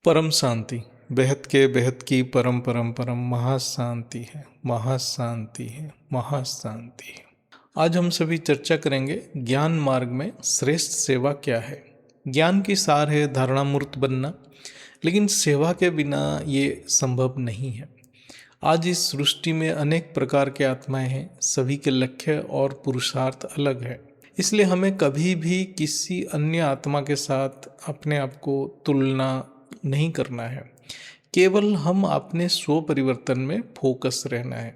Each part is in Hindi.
परम शांति बेहद के बेहद की परम परम परम महाशांति है, महाशांति है, महाशांति है। आज हम सभी चर्चा करेंगे ज्ञान मार्ग में श्रेष्ठ सेवा क्या है। ज्ञान की सार है धारणा मूर्त बनना, लेकिन सेवा के बिना ये संभव नहीं है। आज इस सृष्टि में अनेक प्रकार के आत्माएं हैं, सभी के लक्ष्य और पुरुषार्थ अलग है। इसलिए हमें कभी भी किसी अन्य आत्मा के साथ अपने आप को तुलना नहीं करना है। केवल हम अपने स्व परिवर्तन में फोकस रहना है।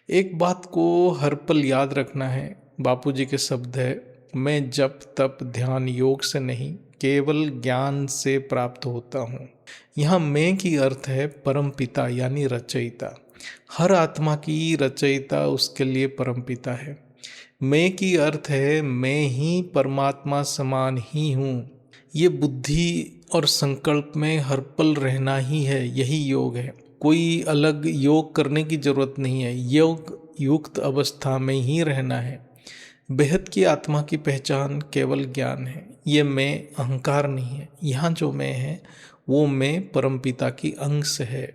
एक बात को हर पल याद रखना है। बापूजी के शब्द है, मैं जप तप ध्यान योग से नहीं केवल ज्ञान से प्राप्त होता हूँ। यहाँ मैं की अर्थ है परम पिता यानी रचयिता। हर आत्मा की रचयिता उसके लिए परम पिता है। मैं की अर्थ है मैं ही परमात्मा समान ही हूँ। ये बुद्धि और संकल्प में हर पल रहना ही है, यही योग है। कोई अलग योग करने की जरूरत नहीं है, योग युक्त अवस्था में ही रहना है। बेहद की आत्मा की पहचान केवल ज्ञान है। ये मैं अहंकार नहीं है। यहाँ जो मैं है वो मैं परमपिता की अंश है।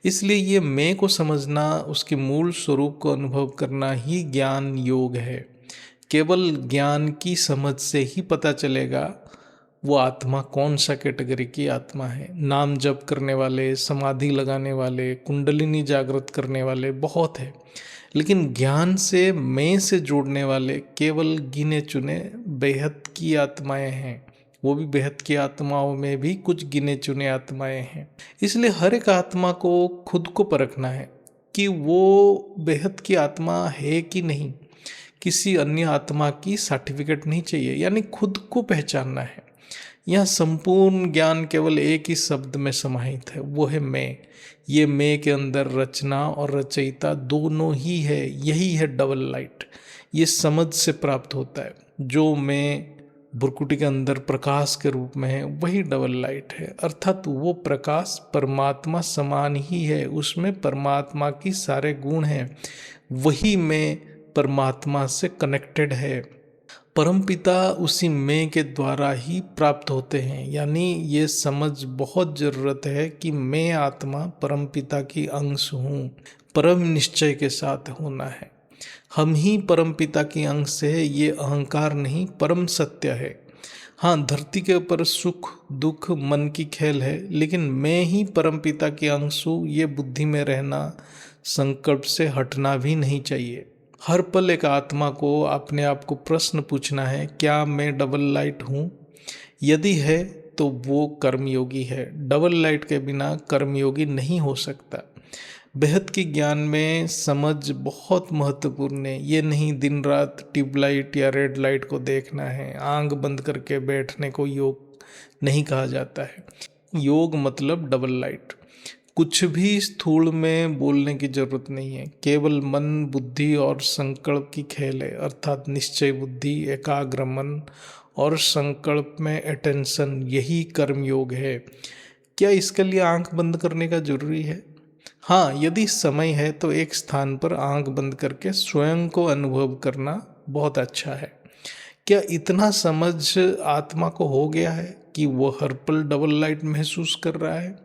इसलिए ये मैं को समझना, उसके मूल स्वरूप को अनुभव करना ही ज्ञान योग है। केवल ज्ञान की समझ से ही पता चलेगा वो आत्मा कौन सा कैटेगरी की आत्मा है। नाम जप करने वाले, समाधि लगाने वाले, कुंडलिनी जागृत करने वाले बहुत है, लेकिन ज्ञान से मैं से जोड़ने वाले केवल गिने चुने बेहद की आत्माएं हैं। वो भी बेहद की आत्माओं में भी कुछ गिने चुने आत्माएं हैं। इसलिए हर एक आत्मा को खुद को परखना है कि वो बेहद की आत्मा है कि नहीं। किसी अन्य आत्मा की सर्टिफिकेट नहीं चाहिए, यानी खुद को पहचानना है। यह संपूर्ण ज्ञान केवल एक ही शब्द में समाहित है, वो है मैं। ये मैं के अंदर रचना और रचयिता दोनों ही है। यही है डबल लाइट। ये समझ से प्राप्त होता है। जो मैं भ्रुकुटी के अंदर प्रकाश के रूप में है वही डबल लाइट है, अर्थात वो प्रकाश परमात्मा समान ही है। उसमें परमात्मा की सारे गुण हैं। वही मैं परमात्मा से कनेक्टेड है। परमपिता उसी मैं के द्वारा ही प्राप्त होते हैं। यानी ये समझ बहुत ज़रूरत है कि मैं आत्मा परमपिता की अंश हूँ। परम निश्चय के साथ होना है। हम ही परमपिता की अंश है, ये अहंकार नहीं, परम सत्य है। हाँ, धरती के ऊपर सुख दुख मन की खेल है, लेकिन मैं ही परमपिता की अंश हूँ, ये बुद्धि में रहना, संकल्प से हटना भी नहीं चाहिए। हर पल एक आत्मा को अपने आप को प्रश्न पूछना है, क्या मैं डबल लाइट हूँ? यदि है तो वो कर्मयोगी है। डबल लाइट के बिना कर्मयोगी नहीं हो सकता। बेहद की ज्ञान में समझ बहुत महत्वपूर्ण है। ये नहीं दिन रात ट्यूबलाइट या रेड लाइट को देखना है। आंख बंद करके बैठने को योग नहीं कहा जाता है। योग मतलब डबल लाइट। कुछ भी स्थूल में बोलने की जरूरत नहीं है। केवल मन बुद्धि और संकल्प की खेल है, अर्थात निश्चय बुद्धि, एकाग्र मन और संकल्प में अटेंशन, यही कर्म योग है। क्या इसके लिए आंख बंद करने का जरूरी है? हाँ, यदि समय है तो एक स्थान पर आंख बंद करके स्वयं को अनुभव करना बहुत अच्छा है। क्या इतना समझ आत्मा को हो गया है कि वो हर पल डबल लाइट महसूस कर रहा है?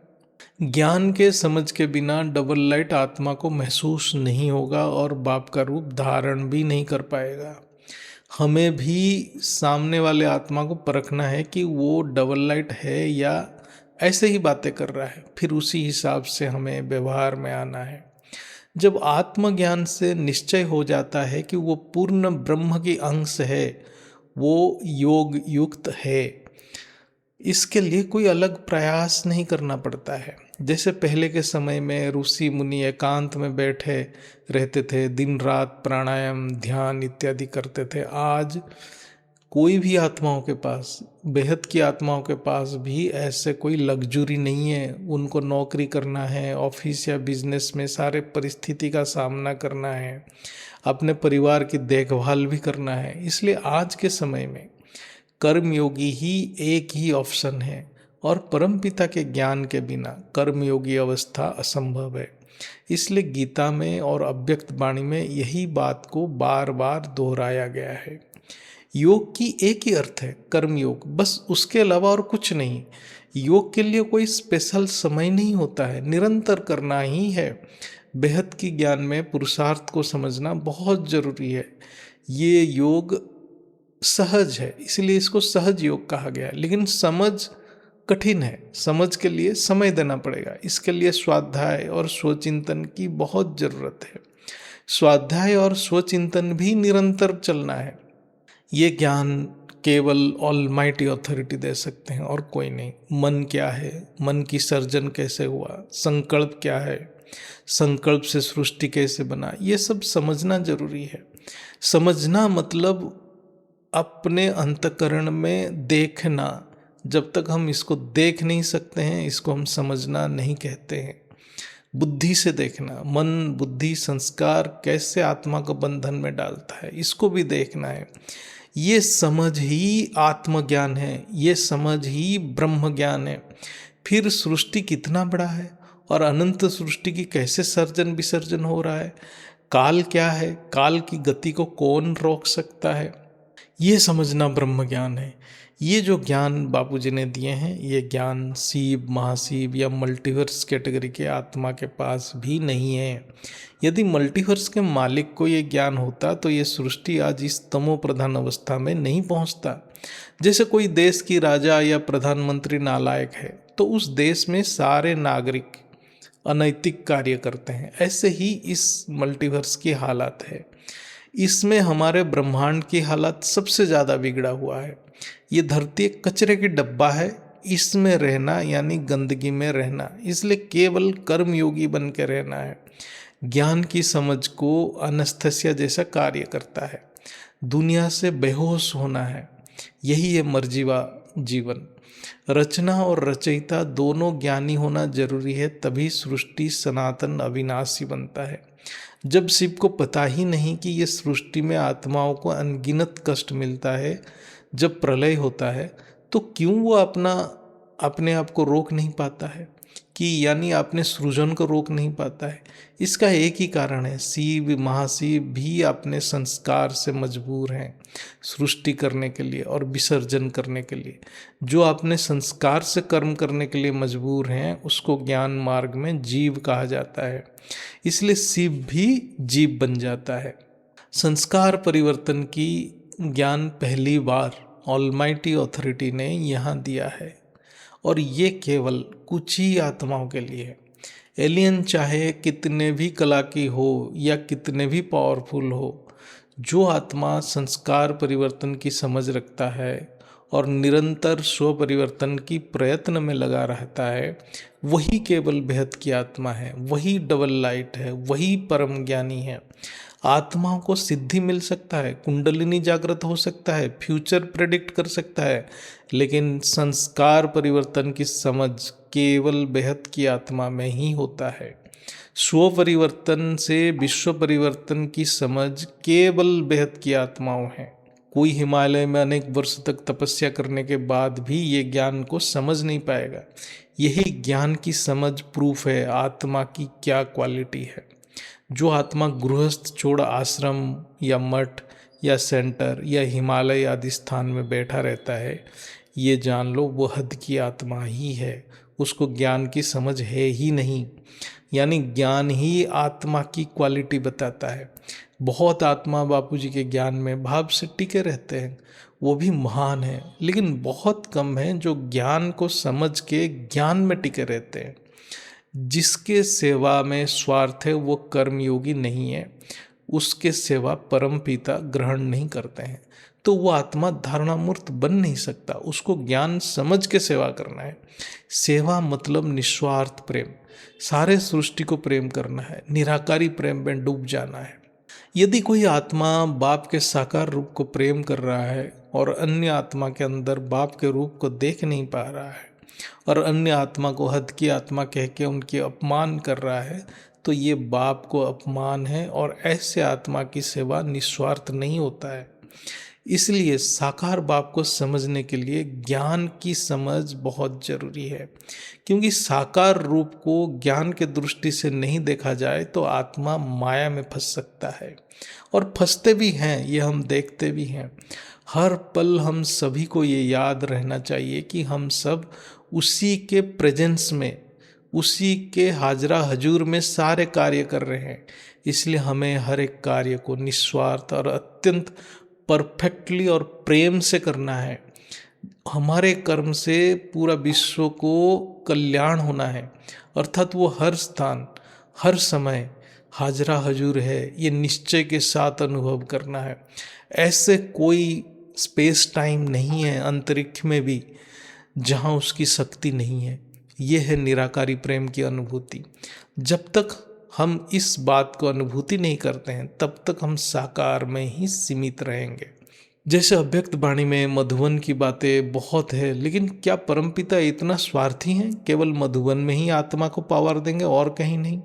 ज्ञान के समझ के बिना डबल लाइट आत्मा को महसूस नहीं होगा और बाप का रूप धारण भी नहीं कर पाएगा। हमें भी सामने वाले आत्मा को परखना है कि वो डबल लाइट है या ऐसे ही बातें कर रहा है। फिर उसी हिसाब से हमें व्यवहार में आना है। जब आत्मज्ञान से निश्चय हो जाता है कि वो पूर्ण ब्रह्म की अंश है, वो योग युक्त है, इसके लिए कोई अलग प्रयास नहीं करना पड़ता है। जैसे पहले के समय में ऋषि मुनि एकांत में बैठे रहते थे, दिन रात प्राणायाम ध्यान इत्यादि करते थे। आज कोई भी आत्माओं के पास, बेहद की आत्माओं के पास भी ऐसे कोई लग्जरी नहीं है। उनको नौकरी करना है, ऑफिस या बिजनेस में सारे परिस्थिति का सामना करना है, अपने परिवार की देखभाल भी करना है। इसलिए आज के समय में कर्मयोगी ही एक ही ऑप्शन है और परमपिता के ज्ञान के बिना कर्मयोगी अवस्था असंभव है। इसलिए गीता में और अव्यक्त वाणी में यही बात को बार बार दोहराया गया है। योग की एक ही अर्थ है, कर्मयोग, बस उसके अलावा और कुछ नहीं। योग के लिए कोई स्पेशल समय नहीं होता है, निरंतर करना ही है। बेहद की ज्ञान में पुरुषार्थ को समझना बहुत जरूरी है। ये योग सहज है, इसलिए इसको सहज योग कहा गया है। लेकिन समझ कठिन है, समझ के लिए समय देना पड़ेगा। इसके लिए स्वाध्याय और स्वचिंतन की बहुत जरूरत है। स्वाध्याय और स्वचिंतन भी निरंतर चलना है। ये ज्ञान केवल ऑलमाइटी अथॉरिटी दे सकते हैं और कोई नहीं। मन क्या है, मन की सर्जन कैसे हुआ, संकल्प क्या है, संकल्प से सृष्टि कैसे बना, ये सब समझना जरूरी है। समझना मतलब अपने अंतःकरण में देखना। जब तक हम इसको देख नहीं सकते हैं, इसको हम समझना नहीं कहते हैं। बुद्धि से देखना, मन बुद्धि संस्कार कैसे आत्मा को बंधन में डालता है, इसको भी देखना है। ये समझ ही आत्मज्ञान है, ये समझ ही ब्रह्म ज्ञान है। फिर सृष्टि कितना बड़ा है और अनंत सृष्टि की कैसे सर्जन विसर्जन हो रहा है, काल क्या है, काल की गति को कौन रोक सकता है, ये समझना ब्रह्म ज्ञान है। ये जो ज्ञान बापूजी ने दिए हैं, ये ज्ञान शिव, महाशिव या मल्टीवर्स कैटेगरी के आत्मा के पास भी नहीं है। यदि मल्टीवर्स के मालिक को ये ज्ञान होता तो ये सृष्टि आज इस तमो प्रधान अवस्था में नहीं पहुंचता। जैसे कोई देश की राजा या प्रधानमंत्री नालायक है तो उस देश में सारे नागरिक अनैतिक कार्य करते हैं, ऐसे ही इस मल्टीवर्स की हालत है। इसमें हमारे ब्रह्मांड की हालत सबसे ज़्यादा बिगड़ा हुआ है। ये धरती एक कचरे की डब्बा है, इसमें रहना यानी गंदगी में रहना, इसलिए केवल कर्मयोगी बन के रहना है। ज्ञान की समझ को अनस्थेसिया जैसा कार्य करता है। दुनिया से बेहोश होना है, यही है मर्जीवा जीवन। रचना और रचयिता दोनों ज्ञानी होना जरूरी है, तभी सृष्टि सनातन अविनाशी बनता है। जब शिव को पता ही नहीं कि ये सृष्टि में आत्माओं को अनगिनत कष्ट मिलता है, जब प्रलय होता है, तो क्यों वो अपने आप को रोक नहीं पाता है, कि यानी अपने सृजन को रोक नहीं पाता है। इसका एक ही कारण है, शिव महाशिव भी अपने संस्कार से मजबूर हैं सृष्टि करने के लिए और विसर्जन करने के लिए। जो अपने संस्कार से कर्म करने के लिए मजबूर हैं, उसको ज्ञान मार्ग में जीव कहा जाता है। इसलिए शिव भी जीव बन जाता है। संस्कार परिवर्तन की ज्ञान पहली बार ऑलमाइटी अथॉरिटी ने यहाँ दिया है, और ये केवल कुछ ही आत्माओं के लिए है। एलियन चाहे कितने भी कला की हो या कितने भी पावरफुल हो, जो आत्मा संस्कार परिवर्तन की समझ रखता है और निरंतर स्व परिवर्तन की प्रयत्न में लगा रहता है, वही केवल बेहद की आत्मा है, वही डबल लाइट है, वही परम ज्ञानी है। आत्माओं को सिद्धि मिल सकता है, कुंडलिनी जागृत हो सकता है, फ्यूचर प्रेडिक्ट कर सकता है, लेकिन संस्कार परिवर्तन की समझ केवल बेहद की आत्मा में ही होता है। स्व परिवर्तन से विश्व परिवर्तन की समझ केवल बेहद की आत्माओं है। कोई हिमालय में अनेक वर्ष तक तपस्या करने के बाद भी ये ज्ञान को समझ नहीं पाएगा। यही ज्ञान की समझ प्रूफ है आत्मा की क्या क्वालिटी है। जो आत्मा गृहस्थ छोड़ आश्रम या मठ या सेंटर या हिमालय आदि स्थान में बैठा रहता है, ये जान लो वो हद की आत्मा ही है, उसको ज्ञान की समझ है ही नहीं। यानी ज्ञान ही आत्मा की क्वालिटी बताता है। बहुत आत्मा बापूजी के ज्ञान में भाव से टिके रहते हैं, वो भी महान है, लेकिन बहुत कम है जो ज्ञान को समझ के ज्ञान में टिके रहते हैं। जिसके सेवा में स्वार्थ है वो कर्मयोगी नहीं है, उसके सेवा परम पिता ग्रहण नहीं करते हैं, तो वो आत्मा धारणा मूर्त बन नहीं सकता। उसको ज्ञान समझ के सेवा करना है। सेवा मतलब निस्वार्थ प्रेम, सारे सृष्टि को प्रेम करना है, निराकारी प्रेम में डूब जाना है। यदि कोई आत्मा बाप के साकार रूप को प्रेम कर रहा है और अन्य आत्मा के अंदर बाप के रूप को देख नहीं पा रहा है और अन्य आत्मा को हद की आत्मा कह के उनके अपमान कर रहा है, तो ये बाप को अपमान है और ऐसे आत्मा की सेवा निस्वार्थ नहीं होता है। इसलिए साकार बाप को समझने के लिए ज्ञान की समझ बहुत जरूरी है, क्योंकि साकार रूप को ज्ञान के दृष्टि से नहीं देखा जाए तो आत्मा माया में फंस सकता है, और फंसते भी हैं, ये हम देखते भी हैं। हर पल हम सभी को ये याद रहना चाहिए कि हम सब उसी के प्रेजेंस में, उसी के हाजरा हजूर में सारे कार्य कर रहे हैं। इसलिए हमें हर एक कार्य को निस्वार्थ और अत्यंत परफेक्टली और प्रेम से करना है। हमारे कर्म से पूरा विश्व को कल्याण होना है, अर्थात वो हर स्थान हर समय हाजरा हजूर है, ये निश्चय के साथ अनुभव करना है। ऐसे कोई स्पेस टाइम नहीं है अंतरिक्ष में भी जहाँ उसकी शक्ति नहीं है। ये है निराकारी प्रेम की अनुभूति। जब तक हम इस बात को अनुभूति नहीं करते हैं तब तक हम साकार में ही सीमित रहेंगे। जैसे अव्यक्त वाणी में मधुवन की बातें बहुत है, लेकिन क्या परमपिता इतना स्वार्थी हैं केवल मधुवन में ही आत्मा को पावर देंगे और कहीं नहीं?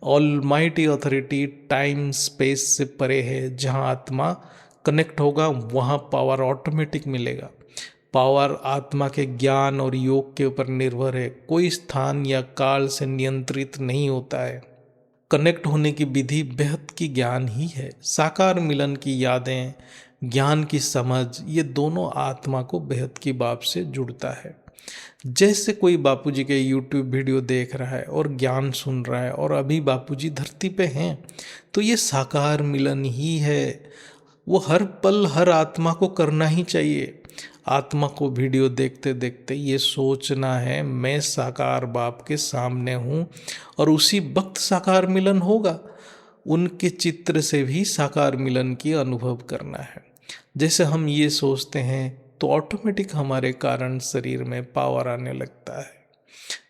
ऑलमाइटी अथॉरिटी टाइम स्पेस से परे है। जहाँ आत्मा कनेक्ट होगा वहाँ पावर ऑटोमेटिक मिलेगा। पावर आत्मा के ज्ञान और योग के ऊपर निर्भर है, कोई स्थान या काल से नियंत्रित नहीं होता है। कनेक्ट होने की विधि बेहद की ज्ञान ही है। साकार मिलन की यादें, ज्ञान की समझ, ये दोनों आत्मा को बेहद की बात से जुड़ता है। जैसे कोई बापूजी के YouTube वीडियो देख रहा है और ज्ञान सुन रहा है और अभी बापूजी धरती पे हैं, तो ये साकार मिलन ही है। वो हर पल हर आत्मा को करना ही चाहिए। आत्मा को वीडियो देखते देखते ये सोचना है मैं साकार बाप के सामने हूँ और उसी वक्त साकार मिलन होगा। उनके चित्र से भी साकार मिलन की अनुभव करना है। जैसे हम ये सोचते हैं तो ऑटोमेटिक हमारे कारण शरीर में पावर आने लगता है,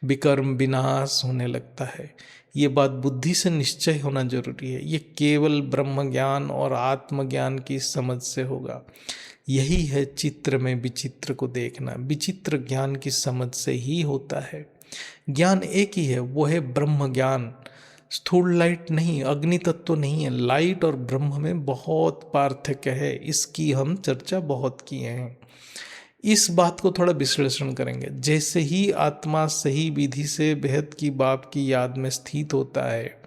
विकर्म विनाश होने लगता है। ये बात बुद्धि से निश्चय होना जरूरी है। ये केवल ब्रह्म ज्ञान और आत्मज्ञान की समझ से होगा। यही है चित्र में विचित्र को देखना। विचित्र ज्ञान की समझ से ही होता है। ज्ञान एक ही है, वो है ब्रह्म ज्ञान। स्थूल लाइट नहीं, अग्नि तत्व नहीं है। लाइट और ब्रह्म में बहुत पार्थक्य है, इसकी हम चर्चा बहुत किए हैं। इस बात को थोड़ा विश्लेषण करेंगे। जैसे ही आत्मा सही विधि से बेहद की बाप की याद में स्थित होता है,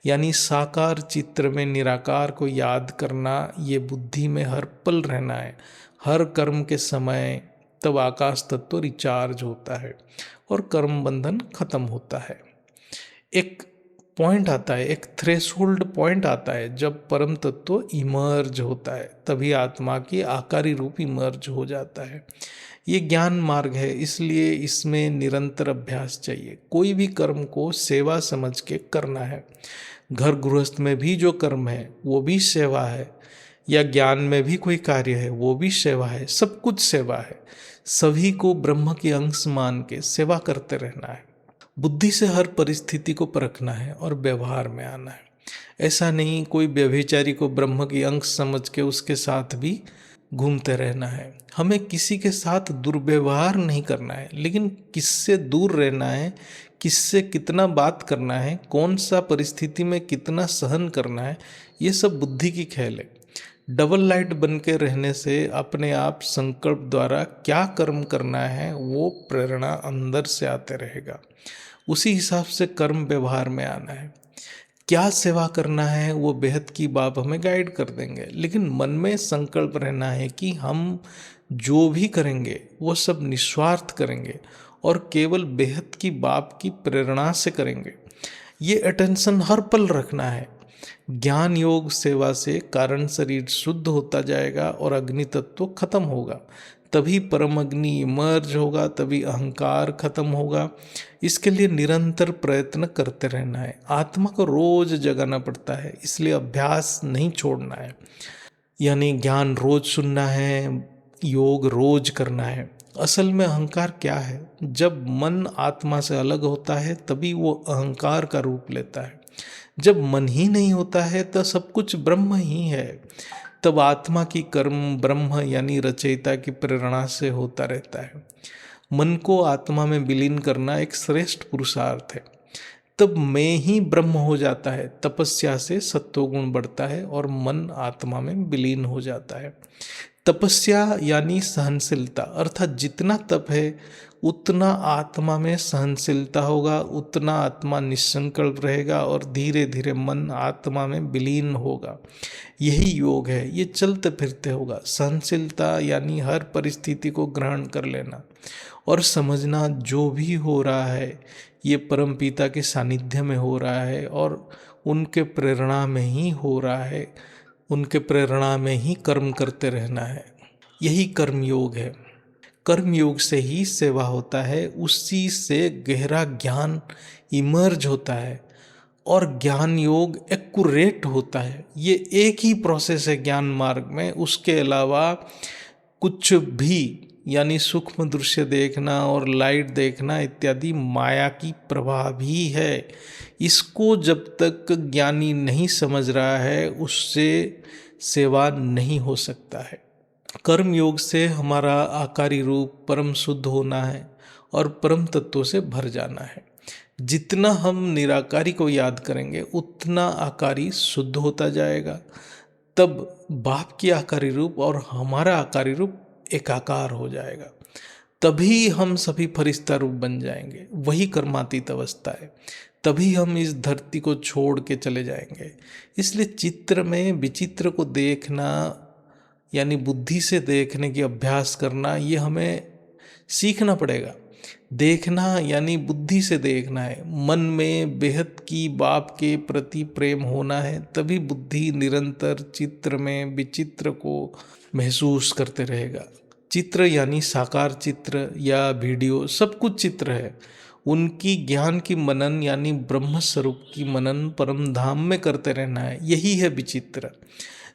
यानी साकार चित्र में निराकार को याद करना, ये बुद्धि में हर पल रहना है, हर कर्म के समय, तब आकाश तत्व रिचार्ज होता है और कर्म बंधन खत्म होता है। एक पॉइंट आता है, एक थ्रेशोल्ड पॉइंट आता है जब परम तत्व इमर्ज होता है, तभी आत्मा की आकारी रूप इमर्ज हो जाता है। ये ज्ञान मार्ग है, इसलिए इसमें निरंतर अभ्यास चाहिए। कोई भी कर्म को सेवा समझ के करना है। घर गृहस्थ में भी जो कर्म है वो भी सेवा है, या ज्ञान में भी कोई कार्य है वो भी सेवा है। सब कुछ सेवा है। सभी को ब्रह्म के अंश मान के सेवा करते रहना है। बुद्धि से हर परिस्थिति को परखना है और व्यवहार में आना है। ऐसा नहीं कोई व्यभिचारी को ब्रह्म की अंश समझ के उसके साथ भी घूमते रहना है। हमें किसी के साथ दुर्व्यवहार नहीं करना है, लेकिन किससे दूर रहना है, किससे कितना बात करना है, कौन सा परिस्थिति में कितना सहन करना है, ये सब बुद्धि की खेल है। डबल लाइट बन के रहने से अपने आप संकल्प द्वारा क्या कर्म करना है वो प्रेरणा अंदर से आते रहेगा। उसी हिसाब से कर्म व्यवहार में आना है। क्या सेवा करना है वो बेहद की बाप हमें गाइड कर देंगे, लेकिन मन में संकल्प रहना है कि हम जो भी करेंगे वो सब निस्वार्थ करेंगे और केवल बेहद की बाप की प्रेरणा से करेंगे। ये अटेंशन हर पल रखना है। ज्ञान योग सेवा से कारण शरीर शुद्ध होता जाएगा और अग्नि तत्व खत्म होगा, तभी परम अग्नि इमर्ज होगा, तभी अहंकार खत्म होगा। इसके लिए निरंतर प्रयत्न करते रहना है। आत्मा को रोज जगाना पड़ता है, इसलिए अभ्यास नहीं छोड़ना है। यानी ज्ञान रोज सुनना है, योग रोज करना है। असल में अहंकार क्या है? जब मन आत्मा से अलग होता है तभी वो अहंकार का रूप लेता है। जब मन ही नहीं होता है तो सब कुछ ब्रह्म ही है। तब आत्मा की कर्म ब्रह्म यानी रचयिता की प्रेरणा से होता रहता है। मन को आत्मा में विलीन करना एक श्रेष्ठ पुरुषार्थ है। तब मैं ही ब्रह्म हो जाता है। तपस्या से सत्वगुण बढ़ता है और मन आत्मा में विलीन हो जाता है। तपस्या यानी सहनशीलता, अर्थात जितना तप है उतना आत्मा में सहनशीलता होगा, उतना आत्मा निसंकल्प रहेगा और धीरे धीरे मन आत्मा में विलीन होगा। यही योग है, ये चलते फिरते होगा। सहनशीलता यानी हर परिस्थिति को ग्रहण कर लेना और समझना जो भी हो रहा है ये परमपिता के सानिध्य में हो रहा है और उनके प्रेरणा में ही हो रहा है, उनके प्रेरणा में ही कर्म करते रहना है। यही कर्मयोग है। कर्मयोग से ही सेवा होता है, उसी से गहरा ज्ञान इमर्ज होता है और ज्ञान योग एक्यूरेट होता है। ये एक ही प्रोसेस है ज्ञान मार्ग में, उसके अलावा कुछ भी यानी सूक्ष्म दृश्य देखना और लाइट देखना इत्यादि माया की प्रभाव ही है। इसको जब तक ज्ञानी नहीं समझ रहा है उससे सेवा नहीं हो सकता है। कर्म योग से हमारा आकारी रूप परम शुद्ध होना है और परम तत्वों से भर जाना है। जितना हम निराकारी को याद करेंगे उतना आकारी शुद्ध होता जाएगा। तब बाप की आकारी रूप और हमारा आकारी रूप एकाकार हो जाएगा। तभी हम सभी फरिश्ता रूप बन जाएंगे। वही कर्मातीत अवस्था है। तभी हम इस धरती को छोड़ के चले जाएंगे। इसलिए चित्र में विचित्र को देखना यानी बुद्धि से देखने की अभ्यास करना, ये हमें सीखना पड़ेगा। देखना यानी बुद्धि से देखना है। मन में बेहद की बाप के प्रति प्रेम होना है, तभी बुद्धि निरंतर चित्र में विचित्र को महसूस करते रहेगा। चित्र यानी साकार चित्र या वीडियो, सब कुछ चित्र है। उनकी ज्ञान की मनन यानी ब्रह्म स्वरूप की मनन परम धाम में करते रहना है। यही है विचित्र।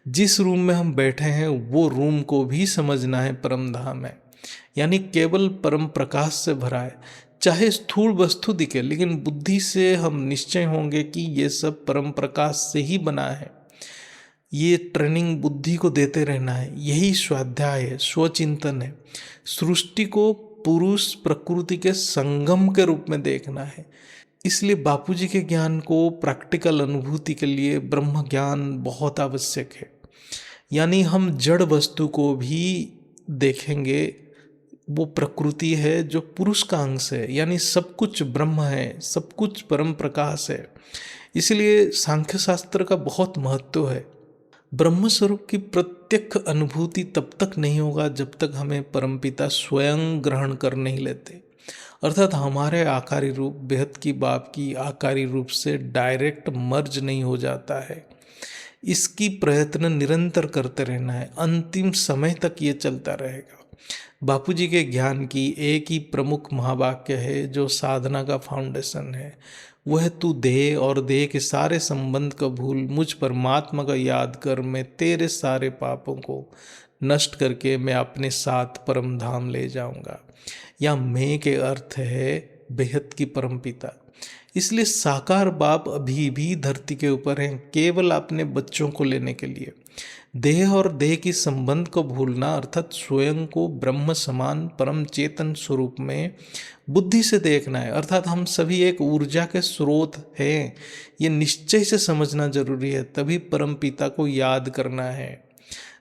जिस रूम में हम बैठे हैं वो रूम को भी समझना है परम धाम है, यानी केवल परम प्रकाश से भरा है। चाहे स्थूल वस्तु दिखे, लेकिन बुद्धि से हम निश्चय होंगे कि ये सब परम प्रकाश से ही बना है। ये ट्रेनिंग बुद्धि को देते रहना है। यही स्वाध्याय है, स्वचिंतन है। सृष्टि को पुरुष प्रकृति के संगम के रूप में देखना है। इसलिए बापूजी के ज्ञान को प्रैक्टिकल अनुभूति के लिए ब्रह्म ज्ञान बहुत आवश्यक है। यानी हम जड़ वस्तु को भी देखेंगे, वो प्रकृति है जो पुरुष का अंश है, यानी सब कुछ ब्रह्म है, सब कुछ परम प्रकाश है। इसलिए सांख्य शास्त्र का बहुत महत्व है। ब्रह्म स्वरूप की प्रत्यक्ष अनुभूति तब तक नहीं होगा जब तक हमें परमपिता स्वयं ग्रहण कर नहीं लेते, अर्थात हमारे आकारी रूप बेहद की बाप की आकारी रूप से डायरेक्ट मर्ज नहीं हो जाता है। इसकी प्रयत्न निरंतर करते रहना है। अंतिम समय तक ये चलता रहेगा। बापूजी के ज्ञान की एक ही प्रमुख महावाक्य है जो साधना का फाउंडेशन है। वह तू देह और देह के सारे संबंध का भूल, मुझ परमात्मा का याद कर, मैं तेरे सारे पापों को नष्ट करके मैं अपने साथ परम धाम ले जाऊंगा। या मैं के अर्थ है बेहद की परमपिता। इसलिए साकार बाप अभी भी धरती के ऊपर हैं, केवल अपने बच्चों को लेने के लिए। देह और देह की संबंध को भूलना अर्थात स्वयं को ब्रह्म समान परम चेतन स्वरूप में बुद्धि से देखना है। अर्थात हम सभी एक ऊर्जा के स्रोत हैं, ये निश्चय से समझना जरूरी है। तभी परम पिता को याद करना है।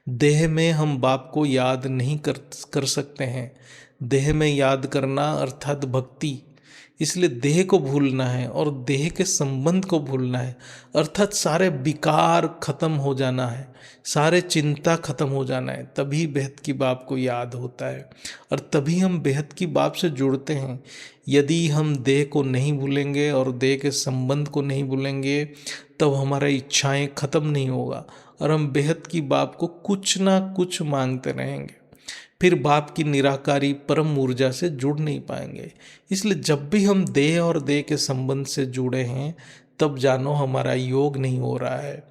देह में हम बाप को याद नहीं कर सकते हैं। देह में याद करना अर्थात भक्ति। इसलिए देह को भूलना है और देह के संबंध को भूलना है, अर्थात सारे विकार खत्म हो जाना है, सारे चिंता खत्म हो जाना है। तभी बेहद की बाप को याद होता है और तभी हम बेहद की बाप से जुड़ते हैं। यदि हम देह को नहीं भूलेंगे और देह के संबंध को नहीं भूलेंगे तब हमारा इच्छाएं खत्म नहीं होगा और हम बेहद की बाप को कुछ ना कुछ मांगते रहेंगे। फिर बाप की निराकारी परम ऊर्जा से जुड़ नहीं पाएंगे। इसलिए जब भी हम देह और देह के संबंध से जुड़े हैं तब जानो हमारा योग नहीं हो रहा है।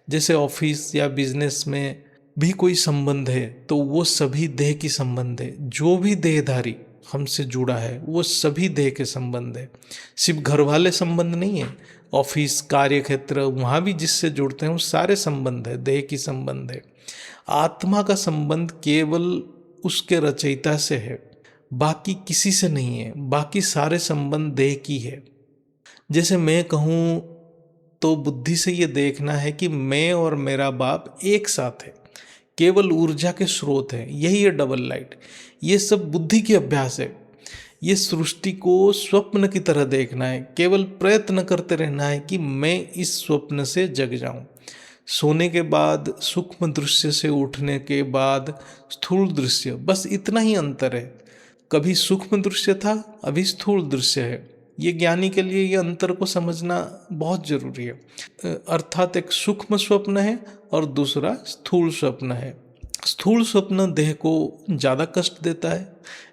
जैसे ऑफिस या बिजनेस में भी कोई संबंध है तो वो सभी देह की संबंध है। जो भी देहधारी हमसे जुड़ा है वो सभी देह के संबंध है, सिर्फ घर वाले संबंध नहीं है। ऑफिस, कार्य क्षेत्र, वहाँ भी जिससे जुड़ते हैं वो सारे संबंध है, देह की संबंध है। आत्मा का संबंध केवल उसके रचयिता से है, बाकी किसी से नहीं है। बाकी सारे संबंध देह की है। जैसे मैं कहूँ तो बुद्धि से ये देखना है कि मैं और मेरा बाप एक साथ है, केवल ऊर्जा के स्रोत है। यही है डबल लाइट। ये सब बुद्धि की अभ्यास है। ये सृष्टि को स्वप्न की तरह देखना है, केवल प्रयत्न करते रहना है कि मैं इस स्वप्न से जग जाऊं। सोने के बाद सूक्ष्म दृश्य से उठने के बाद स्थूल दृश्य, बस इतना ही अंतर है। कभी सूक्ष्म दृश्य था, अभी स्थूल दृश्य है। ये ज्ञानी के लिए ये अंतर को समझना बहुत जरूरी है। अर्थात एक सूक्ष्म स्वप्न है और दूसरा स्थूल स्वप्न है। स्थूल स्वप्न देह को ज़्यादा कष्ट देता है,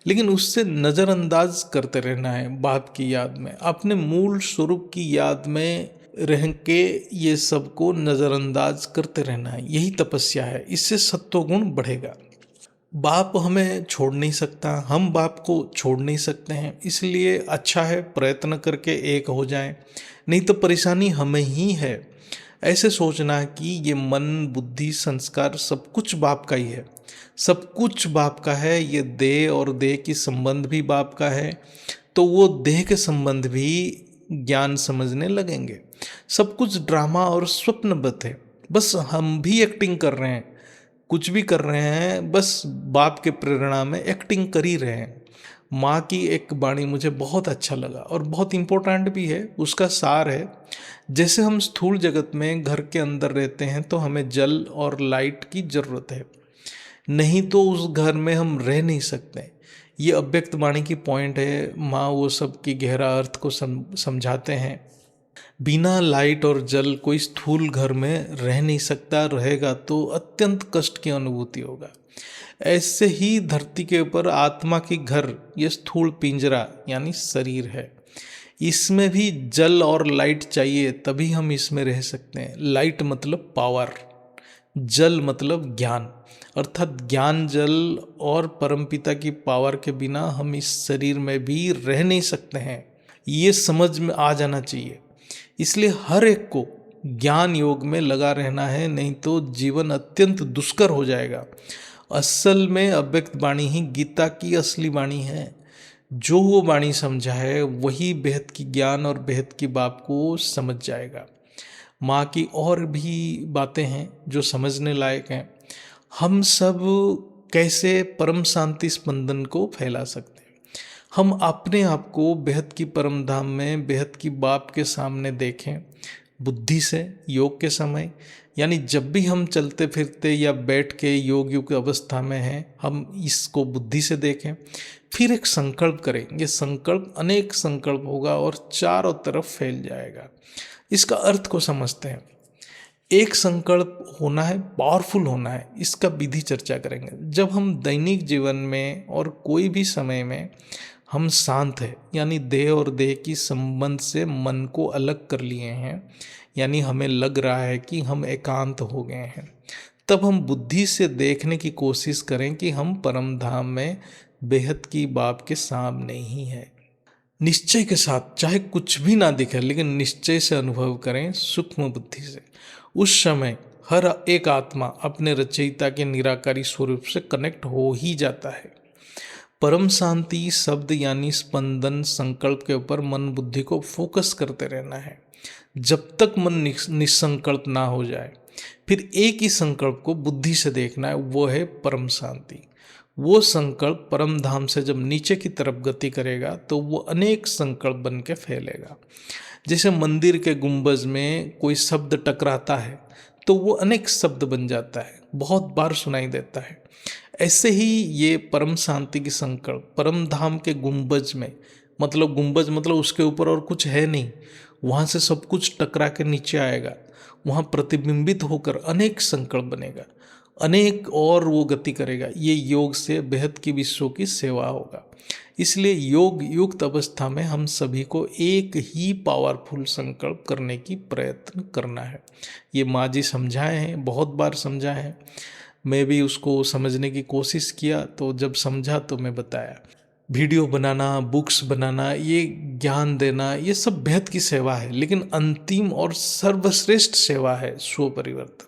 लेकिन उससे नज़रअंदाज करते रहना है। बाप की याद में, अपने मूल स्वरूप की याद में रह के ये सब को नज़रअंदाज करते रहना है। यही तपस्या है, इससे सत्वगुण बढ़ेगा। बाप हमें छोड़ नहीं सकता, हम बाप को छोड़ नहीं सकते हैं, इसलिए अच्छा है प्रयत्न करके एक हो जाएं, नहीं तो परेशानी हमें ही है। ऐसे सोचना कि ये मन, बुद्धि, संस्कार सब कुछ बाप का ही है, सब कुछ बाप का है। ये देह और देह की संबंध भी बाप का है, तो वो देह के संबंध भी ज्ञान समझने लगेंगे। सब कुछ ड्रामा और स्वप्नबद्ध है, बस हम भी एक्टिंग कर रहे हैं, कुछ भी कर रहे हैं, बस बाप के प्रेरणा में एक्टिंग कर ही रहे हैं। माँ की एक वाणी मुझे बहुत अच्छा लगा और बहुत इम्पोर्टेंट भी है। उसका सार है, जैसे हम स्थूल जगत में घर के अंदर रहते हैं तो हमें जल और लाइट की ज़रूरत है, नहीं तो उस घर में हम रह नहीं सकते। ये अव्यक्त वाणी की पॉइंट है। माँ वो सब की गहरा अर्थ को समझाते हैं। बिना लाइट और जल कोई स्थूल घर में रह नहीं सकता, रहेगा तो अत्यंत कष्ट की अनुभूति होगा। ऐसे ही धरती के ऊपर आत्मा की घर ये स्थूल पिंजरा यानी शरीर है, इसमें भी जल और लाइट चाहिए, तभी हम इसमें रह सकते हैं। लाइट मतलब पावर, जल मतलब ज्ञान, अर्थात ज्ञान जल और परमपिता की पावर के बिना हम इस शरीर में भी रह नहीं सकते हैं। ये समझ में आ जाना चाहिए। इसलिए हर एक को ज्ञान योग में लगा रहना है, नहीं तो जीवन अत्यंत दुष्कर हो जाएगा। असल में अव्यक्त वाणी ही गीता की असली वाणी है। जो वो वाणी समझा है वही बेहद की ज्ञान और बेहद की बाप को समझ जाएगा। माँ की और भी बातें हैं जो समझने लायक हैं। हम सब कैसे परम शांति स्पंदन को फैला सकते हैं। हम अपने आप को बेहद की परम धाम में बेहद की बाप के सामने देखें बुद्धि से। योग के समय यानी जब भी हम चलते फिरते या बैठ के योग युक्त अवस्था में हैं, हम इसको बुद्धि से देखें। फिर एक संकल्प करें। ये संकल्प अनेक संकल्प होगा और चारों तरफ फैल जाएगा। इसका अर्थ को समझते हैं। एक संकल्प होना है, पावरफुल होना है, इसका विधि चर्चा करेंगे। जब हम दैनिक जीवन में और कोई भी समय में हम शांत है, यानी देह और देह की संबंध से मन को अलग कर लिए हैं, यानी हमें लग रहा है कि हम एकांत हो गए हैं, तब हम बुद्धि से देखने की कोशिश करें कि हम परम धाम में बेहद की बाप के सामने ही हैं। निश्चय के साथ, चाहे कुछ भी ना दिखे, लेकिन निश्चय से अनुभव करें सूक्ष्म बुद्धि से। उस समय हर एक आत्मा अपने रचयिता के निराकारी स्वरूप से कनेक्ट हो ही जाता है। परम शांति शब्द यानी स्पंदन संकल्प के ऊपर मन बुद्धि को फोकस करते रहना है जब तक मन निसंकल्प ना हो जाए। फिर एक ही संकल्प को बुद्धि से देखना है, वो है परम शांति। वो संकल्प परम धाम से जब नीचे की तरफ गति करेगा तो वो अनेक संकल्प बन के फैलेगा। जैसे मंदिर के गुंबज में कोई शब्द टकराता है तो वो अनेक शब्द बन जाता है, बहुत बार सुनाई देता है। ऐसे ही ये परम शांति की संकल्प परम धाम के गुंबज में, मतलब गुंबज मतलब उसके ऊपर और कुछ है नहीं, वहाँ से सब कुछ टकरा के नीचे आएगा, वहाँ प्रतिबिंबित होकर अनेक संकल्प बनेगा, अनेक और वो गति करेगा। ये योग से बेहद की विश्व की सेवा होगा। इसलिए योग युक्त अवस्था में हम सभी को एक ही पावरफुल संकल्प करने की प्रयत्न करना है। ये माँ जी समझाए हैं, बहुत बार समझाए हैं, मैं भी उसको समझने की कोशिश किया, तो जब समझा तो मैं बताया। वीडियो बनाना, बुक्स बनाना, ये ज्ञान देना, ये सब बेहद की सेवा है, लेकिन अंतिम और सर्वश्रेष्ठ सेवा है स्व परिवर्तन।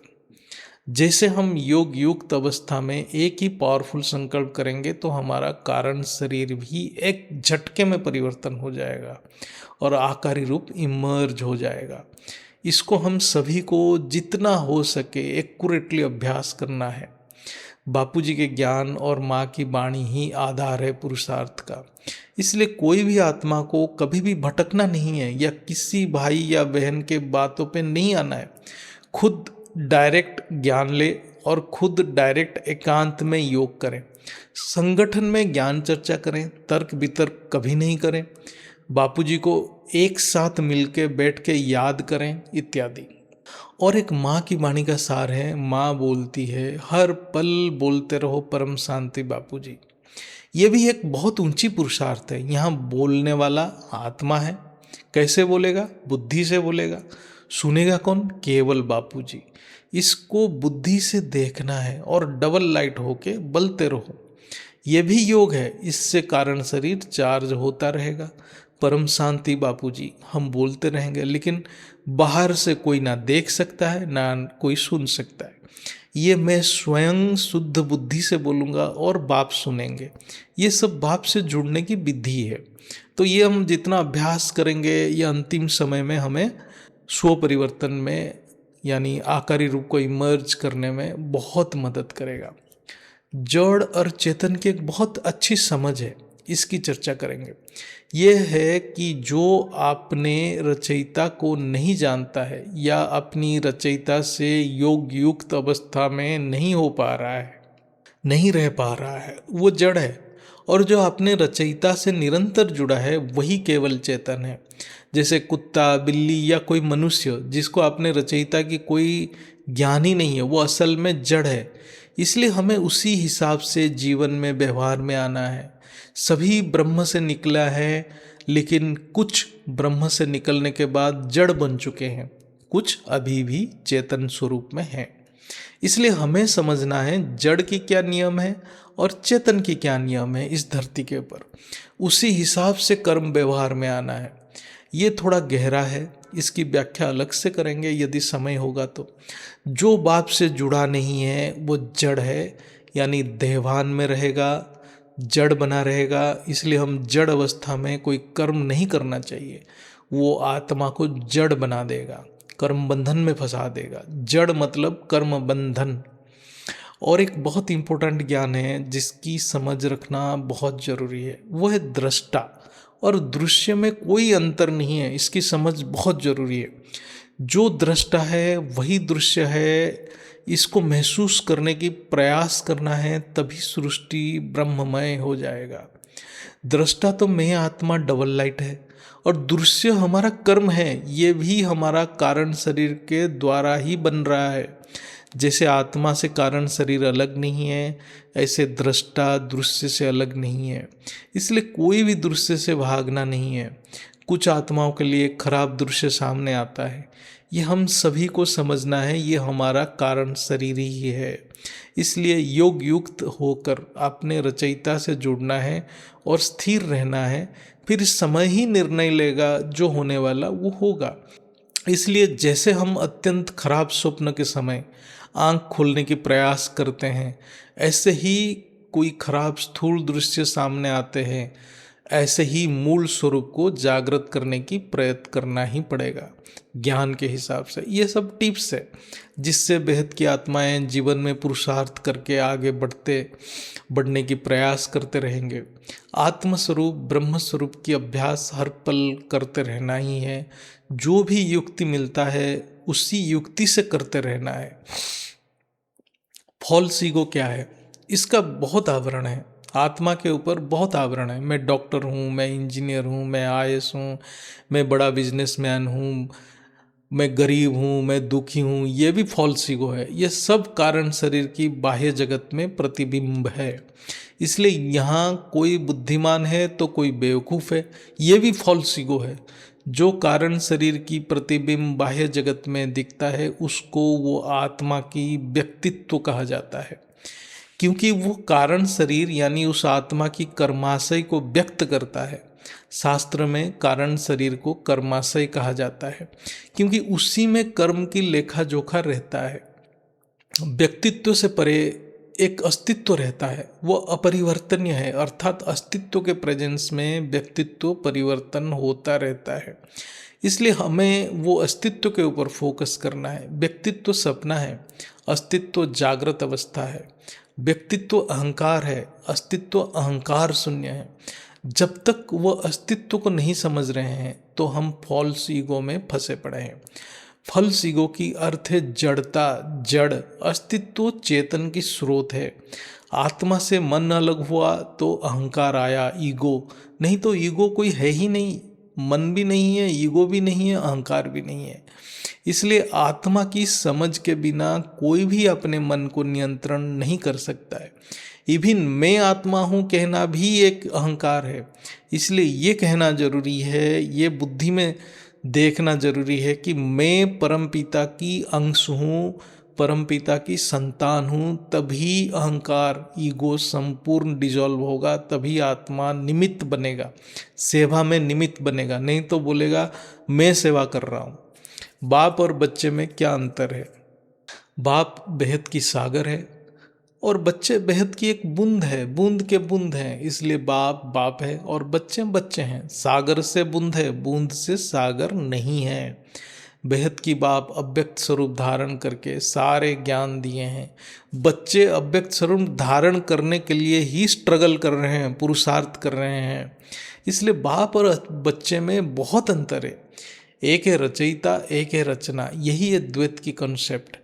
जैसे हम योग युक्त अवस्था में एक ही पावरफुल संकल्प करेंगे तो हमारा कारण शरीर भी एक झटके में परिवर्तन हो जाएगा और आकारी रूप इमर्ज हो जाएगा। इसको हम सभी को जितना हो सके एक्यूरेटली अभ्यास करना है। बापूजी के ज्ञान और माँ की वाणी ही आधार है पुरुषार्थ का। इसलिए कोई भी आत्मा को कभी भी भटकना नहीं है या किसी भाई या बहन के बातों पे नहीं आना है। खुद डायरेक्ट ज्ञान ले और खुद डायरेक्ट एकांत में योग करें। संगठन में ज्ञान चर्चा करें, तर्क वितर्क कभी नहीं करें। बापूजी को एक साथ मिलके बैठ के याद करें इत्यादि। और एक माँ की वाणी का सार है, माँ बोलती है हर पल बोलते रहो परम शांति बापूजी। ये भी एक बहुत ऊंची पुरुषार्थ है। यहाँ बोलने वाला आत्मा है। कैसे बोलेगा? बुद्धि से बोलेगा। सुनेगा कौन? केवल बापूजी। इसको बुद्धि से देखना है और डबल लाइट होके बलते रहो। ये भी योग है। इससे कारण शरीर चार्ज होता रहेगा। परम शांति बापूजी हम बोलते रहेंगे, लेकिन बाहर से कोई ना देख सकता है ना कोई सुन सकता है। ये मैं स्वयं शुद्ध बुद्धि से बोलूँगा और बाप सुनेंगे। ये सब बाप से जुड़ने की विधि है। तो ये हम जितना अभ्यास करेंगे ये अंतिम समय में हमें स्व परिवर्तन में यानी आकारी रूप को इमर्ज करने में बहुत मदद करेगा। जड़ और चेतन की एक बहुत अच्छी समझ है, इसकी चर्चा करेंगे। ये है कि जो आपने रचयिता को नहीं जानता है या अपनी रचयिता से योग युक्त अवस्था में नहीं हो पा रहा है, नहीं रह पा रहा है, वो जड़ है। और जो अपने रचयिता से निरंतर जुड़ा है वही केवल चेतन है। जैसे कुत्ता, बिल्ली या कोई मनुष्य जिसको अपने रचयिता की कोई ज्ञान ही नहीं है, वो असल में जड़ है। इसलिए हमें उसी हिसाब से जीवन में व्यवहार में आना है। सभी ब्रह्म से निकला है, लेकिन कुछ ब्रह्म से निकलने के बाद जड़ बन चुके हैं, कुछ अभी भी चेतन स्वरूप में हैं। इसलिए हमें समझना है जड़ की क्या नियम है और चेतन की क्या नियम है इस धरती के ऊपर। उसी हिसाब से कर्म व्यवहार में आना है। ये थोड़ा गहरा है, इसकी व्याख्या अलग से करेंगे यदि समय होगा तो। जो बाप से जुड़ा नहीं है वो जड़ है, यानी देहभान में रहेगा, जड़ बना रहेगा। इसलिए हम जड़ अवस्था में कोई कर्म नहीं करना चाहिए। वो आत्मा को जड़ बना देगा, कर्म बंधन में फंसा देगा। जड़ मतलब कर्म बंधन। और एक बहुत इंपॉर्टेंट ज्ञान है जिसकी समझ रखना बहुत जरूरी है, वो है दृष्टा और दृश्य में कोई अंतर नहीं है। इसकी समझ बहुत जरूरी है। जो दृष्टा है वही दृश्य है। इसको महसूस करने की प्रयास करना है, तभी सृष्टि ब्रह्ममय हो जाएगा। दृष्टा तो मैं आत्मा डबल लाइट है और दृश्य हमारा कर्म है। ये भी हमारा कारण शरीर के द्वारा ही बन रहा है। जैसे आत्मा से कारण शरीर अलग नहीं है, ऐसे दृष्टा दृश्य से अलग नहीं है। इसलिए कोई भी दृश्य से भागना नहीं है। कुछ आत्माओं के लिए खराब दृश्य सामने आता है, ये हम सभी को समझना है, ये हमारा कारण शरीर ही है। इसलिए योग युक्त होकर अपने रचयिता से जुड़ना है और स्थिर रहना है। फिर समय ही निर्णय लेगा, जो होने वाला वो होगा। इसलिए जैसे हम अत्यंत खराब स्वप्न के समय आंख खोलने की प्रयास करते हैं, ऐसे ही कोई खराब स्थूल दृश्य सामने आते हैं, ऐसे ही मूल स्वरूप को जागृत करने की प्रयत्न करना ही पड़ेगा ज्ञान के हिसाब से। ये सब टिप्स है जिससे बेहद की आत्माएं जीवन में पुरुषार्थ करके आगे बढ़ने की प्रयास करते रहेंगे। आत्मस्वरूप ब्रह्म स्वरूप की अभ्यास हर पल करते रहना ही है। जो भी युक्ति मिलता है उसी युक्ति से करते रहना है। फॉल्स ईगो क्या है? इसका बहुत आवरण है, आत्मा के ऊपर बहुत आवरण है। मैं डॉक्टर हूँ, मैं इंजीनियर हूँ, मैं आईएएस हूँ, मैं बड़ा बिजनेसमैन हूँ, मैं गरीब हूँ, मैं दुखी हूँ, ये भी फॉल्स ईगो है। ये सब कारण शरीर की बाह्य जगत में प्रतिबिंब है। इसलिए यहाँ कोई बुद्धिमान है तो कोई बेवकूफ़ है, ये भी फॉल्स ईगो है। जो कारण शरीर की प्रतिबिंब बाह्य जगत में दिखता है उसको वो आत्मा की व्यक्तित्व कहा जाता है, क्योंकि वो कारण शरीर यानी उस आत्मा की कर्माशय को व्यक्त करता है। शास्त्र में कारण शरीर को कर्माशय कहा जाता है, क्योंकि उसी में कर्म की लेखा जोखा रहता है। व्यक्तित्व से परे एक अस्तित्व रहता है, वो अपरिवर्तनीय है, अर्थात अस्तित्व के प्रेजेंस में व्यक्तित्व परिवर्तन होता रहता है। इसलिए हमें वो अस्तित्व के ऊपर फोकस करना है। व्यक्तित्व सपना है, अस्तित्व जागृत अवस्था है। व्यक्तित्व अहंकार है, अस्तित्व अहंकार शून्य है। जब तक वो अस्तित्व को नहीं समझ रहे हैं तो हम फॉल्स ईगो में फंसे पड़े हैं। फल्स ईगो की अर्थ है जड़ता, जड़ अस्तित्व चेतन की स्रोत है। आत्मा से मन अलग हुआ तो अहंकार आया, ईगो। नहीं तो ईगो कोई है ही नहीं, मन भी नहीं है, ईगो भी नहीं है, अहंकार भी नहीं है। इसलिए आत्मा की समझ के बिना कोई भी अपने मन को नियंत्रण नहीं कर सकता है। इवन मैं आत्मा हूँ कहना भी एक अहंकार है। इसलिए ये कहना जरूरी है, ये बुद्धि में देखना जरूरी है कि मैं परमपिता की अंश हूँ, परमपिता की संतान हूँ। तभी अहंकार, ईगो संपूर्ण डिजॉल्व होगा, तभी आत्मा निमित्त बनेगा, सेवा में निमित्त बनेगा। नहीं तो बोलेगा मैं सेवा कर रहा हूँ। बाप और बच्चे में क्या अंतर है? बाप बेहद की सागर है और बच्चे बेहद की एक बूंद है, बूंद के बूंद हैं। इसलिए बाप बाप है और बच्चे बच्चे हैं। सागर से बूंद है, बूंद से सागर नहीं है। बेहद की बाप अव्यक्त स्वरूप धारण करके सारे ज्ञान दिए हैं। बच्चे अव्यक्त स्वरूप धारण करने के लिए ही स्ट्रगल कर रहे हैं, पुरुषार्थ कर रहे हैं। इसलिए बाप और बच्चे में बहुत अंतर है। एक है रचयिता, एक है रचना। यही है द्वैत की कॉन्सेप्ट।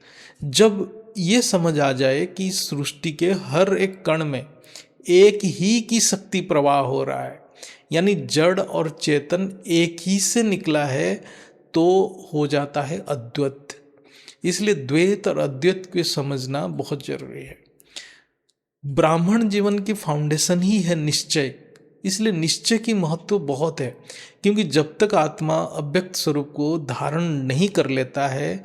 जब ये समझ आ जाए कि सृष्टि के हर एक कण में एक ही की शक्ति प्रवाह हो रहा है, यानी जड़ और चेतन एक ही से निकला है, तो हो जाता है अद्वैत। इसलिए द्वैत और अद्वैत को समझना बहुत जरूरी है। ब्राह्मण जीवन की फाउंडेशन ही है निश्चय। इसलिए निश्चय की महत्व बहुत है, क्योंकि जब तक आत्मा अव्यक्त स्वरूप को धारण नहीं कर लेता है,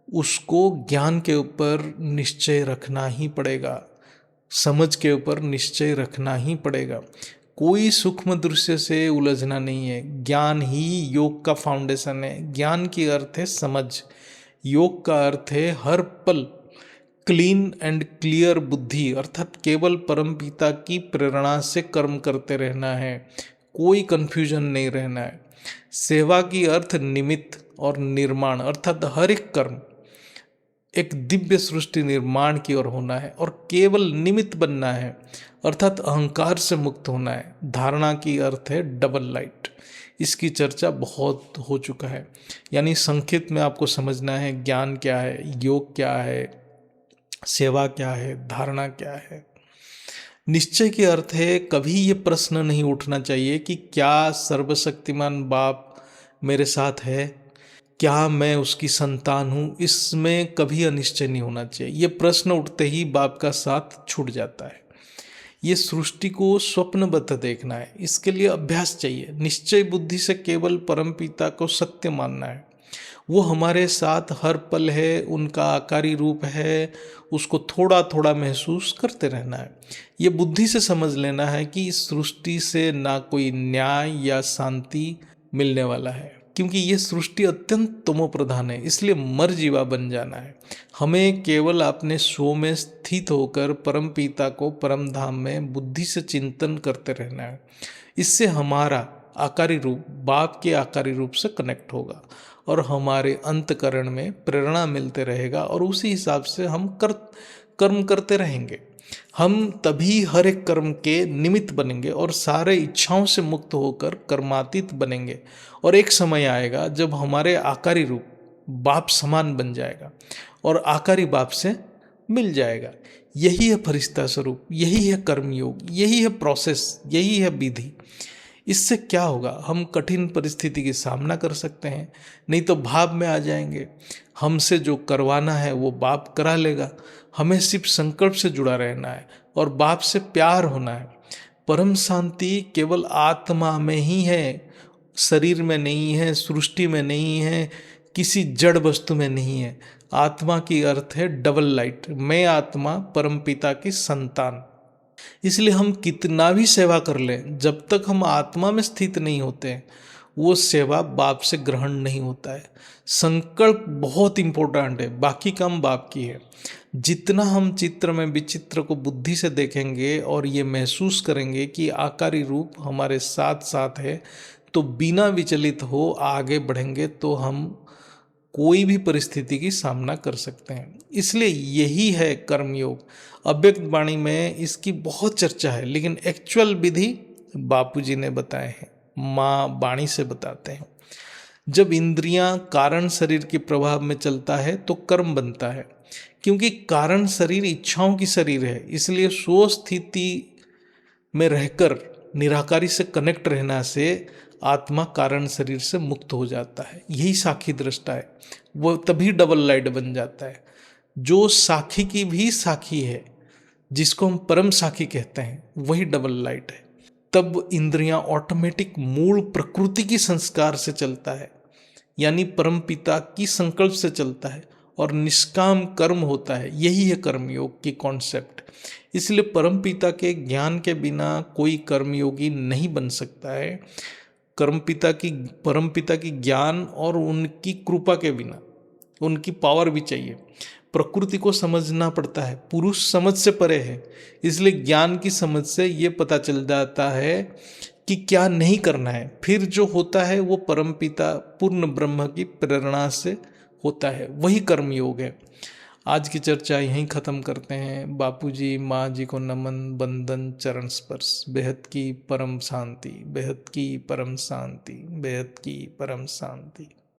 उसको ज्ञान के ऊपर निश्चय रखना ही पड़ेगा, समझ के ऊपर निश्चय रखना ही पड़ेगा। कोई सूक्ष्म दृश्य से उलझना नहीं है। ज्ञान ही योग का फाउंडेशन है। ज्ञान की अर्थ है समझ, योग का अर्थ है हर पल क्लीन एंड क्लियर बुद्धि, अर्थात केवल परमपिता की प्रेरणा से कर्म करते रहना है, कोई कंफ्यूजन नहीं रहना है। सेवा की अर्थ निमित्त और निर्माण, अर्थात हर एक कर्म एक दिव्य सृष्टि निर्माण की ओर होना है और केवल निमित्त बनना है, अर्थात अहंकार से मुक्त होना है। धारणा की अर्थ है डबल लाइट। इसकी चर्चा बहुत हो चुका है। यानी संक्षिप्त में आपको समझना है ज्ञान क्या है, योग क्या है, सेवा क्या है, धारणा क्या है। निश्चय के अर्थ है कभी ये प्रश्न नहीं उठना चाहिए कि क्या सर्वशक्तिमान बाप मेरे साथ है, क्या मैं उसकी संतान हूँ। इसमें कभी अनिश्चय नहीं होना चाहिए। ये प्रश्न उठते ही बाप का साथ छूट जाता है। ये सृष्टि को स्वप्नबद्ध देखना है, इसके लिए अभ्यास चाहिए। निश्चय बुद्धि से केवल परमपिता को सत्य मानना है। वो हमारे साथ हर पल है, उनका आकारी रूप है, उसको थोड़ा थोड़ा महसूस करते रहना है। ये बुद्धि से समझ लेना है कि इस सृष्टि से ना कोई न्याय या शांति मिलने वाला है, क्योंकि ये सृष्टि अत्यंत तमो प्रधान है। इसलिए मरजीवा बन जाना है। हमें केवल अपने स्व में स्थित होकर परम पिता को परम धाम में बुद्धि से चिंतन करते रहना है। इससे हमारा आकारी रूप बाप के आकारी रूप से कनेक्ट होगा और हमारे अंतकरण में प्रेरणा मिलते रहेगा और उसी हिसाब से हम कर्म करते रहेंगे। हम तभी हर एक कर्म के निमित्त बनेंगे और सारे इच्छाओं से मुक्त होकर कर्मातीत बनेंगे। और एक समय आएगा जब हमारे आकारी रूप बाप समान बन जाएगा और आकारी बाप से मिल जाएगा। यही है फरिश्ता स्वरूप, यही है कर्मयोग, यही है प्रोसेस, यही है विधि। इससे क्या होगा, हम कठिन परिस्थिति की सामना कर सकते हैं, नहीं तो भाव में आ जाएंगे। हमसे जो करवाना है वो बाप करा लेगा। हमें सिर्फ संकल्प से जुड़ा रहना है और बाप से प्यार होना है। परम शांति केवल आत्मा में ही है, शरीर में नहीं है, सृष्टि में नहीं है, किसी जड़ वस्तु में नहीं है। आत्मा की अर्थ है डबल लाइट, मैं आत्मा परम पिता की संतान। इसलिए हम कितना भी सेवा कर लें, जब तक हम आत्मा में स्थित नहीं होते हैं, वो सेवा बाप से ग्रहण नहीं होता है। संकल्प बहुत इंपॉर्टेंट है, बाकी काम बाप की है। जितना हम चित्र में विचित्र को बुद्धि से देखेंगे और ये महसूस करेंगे कि आकारी रूप हमारे साथ साथ है, तो बिना विचलित हो आगे बढ़ेंगे तो हम कोई भी परिस्थिति की सामना कर सकते हैं। इसलिए यही है कर्मयोग। अव्यक्त वाणी में इसकी बहुत चर्चा है, लेकिन एक्चुअल विधि बापूजी ने बताए हैं, माँ वाणी से बताते हैं। जब इंद्रियां कारण शरीर के प्रभाव में चलता है तो कर्म बनता है। क्योंकि कारण शरीर इच्छाओं की शरीर है, इसलिए स्व स्थिति में रहकर निराकारी से कनेक्ट रहना से आत्मा कारण शरीर से मुक्त हो जाता है। यही साखी दृष्टा है, वो तभी डबल लाइट बन जाता है। जो साखी की भी साखी है, जिसको हम परम साखी कहते हैं, वही डबल लाइट है। तब इंद्रियां ऑटोमेटिक मूल प्रकृति की संस्कार से चलता है, यानी परम पिता की संकल्प से चलता है और निष्काम कर्म होता है। यही है कर्मयोग की कॉन्सेप्ट। इसलिए परम पिता के ज्ञान के बिना कोई कर्मयोगी नहीं बन सकता है। परम पिता की ज्ञान और उनकी कृपा के बिना, उनकी पावर भी चाहिए। प्रकृति को समझना पड़ता है, पुरुष समझ से परे है। इसलिए ज्ञान की समझ से ये पता चल जाता है कि क्या नहीं करना है। फिर जो होता है वो परमपिता पूर्ण ब्रह्म की प्रेरणा से होता है, वही कर्मयोग है। आज की चर्चा यहीं ख़त्म करते हैं। बापूजी, माँ जी को नमन, बंदन, चरण स्पर्श। बेहद की परम शांति, बेहद की परम शांति, बेहद की परम शांति।